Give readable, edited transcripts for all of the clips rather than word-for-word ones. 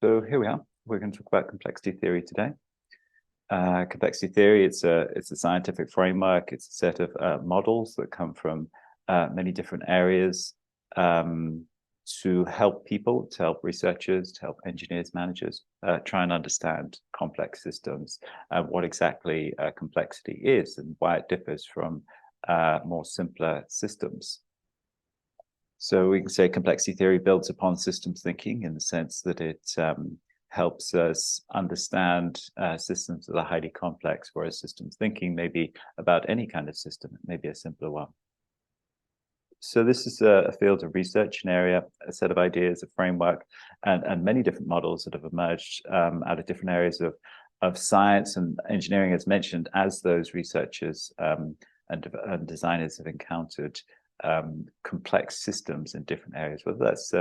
So here we are. We're going to talk about complexity theory today. Complexity theory, it's a scientific framework. It's a set of models that come from many different areas to help people, to help researchers, to help engineers, managers try and understand complex systems, what exactly complexity is and why it differs from more simpler systems. So we can say complexity theory builds upon systems thinking in the sense that it helps us understand systems that are highly complex, whereas systems thinking may be about any kind of system. It may be a simpler one. So this is a field of research, an area, a set of ideas, a framework, and many different models that have emerged out of different areas of science and engineering, as mentioned, as those researchers and designers have encountered complex systems in different areas, whether that's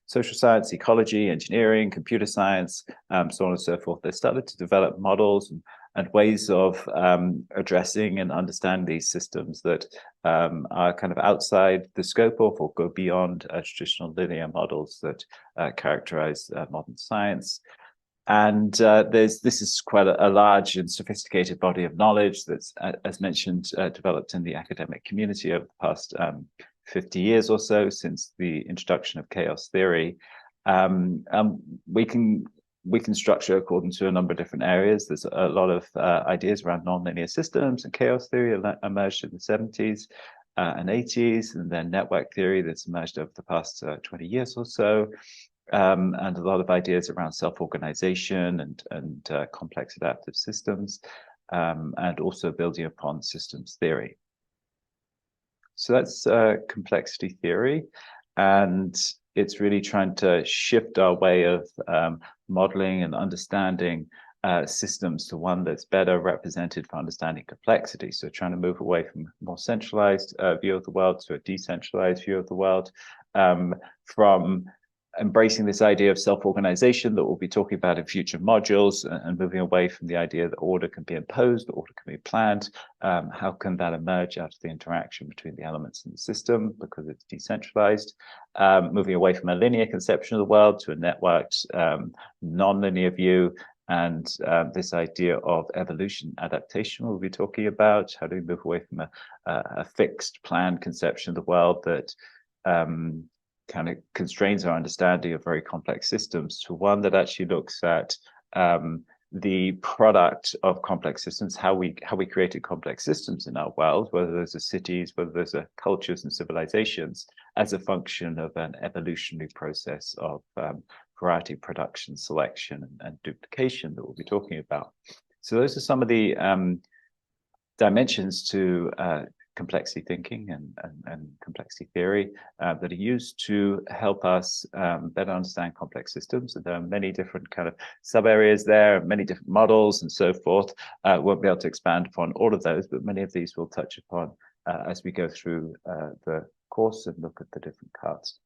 social science, ecology, engineering, computer science, so on and so forth. They started to develop models and ways of addressing and understand these systems that are kind of outside the scope of or go beyond traditional linear models that characterize modern science. And this is quite a large and sophisticated body of knowledge that's, as mentioned, developed in the academic community over the past 50 years or so since the introduction of chaos theory. We can structure according to a number of different areas. There's a lot of ideas around nonlinear systems, and chaos theory emerged in the 70s and 80s, and then network theory that's emerged over the past 20 years or so. And a lot of ideas around self-organization and complex adaptive systems, and also building upon systems theory. So that's complexity theory, and it's really trying to shift our way of modeling and understanding systems to one that's better represented for understanding complexity. So trying to move away from a more centralized view of the world to a decentralized view of the world, from embracing this idea of self-organization that we'll be talking about in future modules, and moving away from the idea that order can be imposed, order can be planned. How can that emerge out of the interaction between the elements in the system because it's decentralized? Moving away from a linear conception of the world to a networked, non-linear view, and this idea of evolution, adaptation we'll be talking about. How do we move away from a fixed planned conception of the world that kind of constrains our understanding of very complex systems to one that actually looks at the product of complex systems, how we created complex systems in our world, whether those are cities, whether those are cultures and civilizations, as a function of an evolutionary process of variety, production, selection, and duplication that we'll be talking about. So those are some of the dimensions to complexity thinking and complexity theory that are used to help us better understand complex systems. And there are many different kind of sub areas there, many different models and so forth. Won't be able to expand upon all of those, but many of these we'll touch upon as we go through the course and look at the different cards.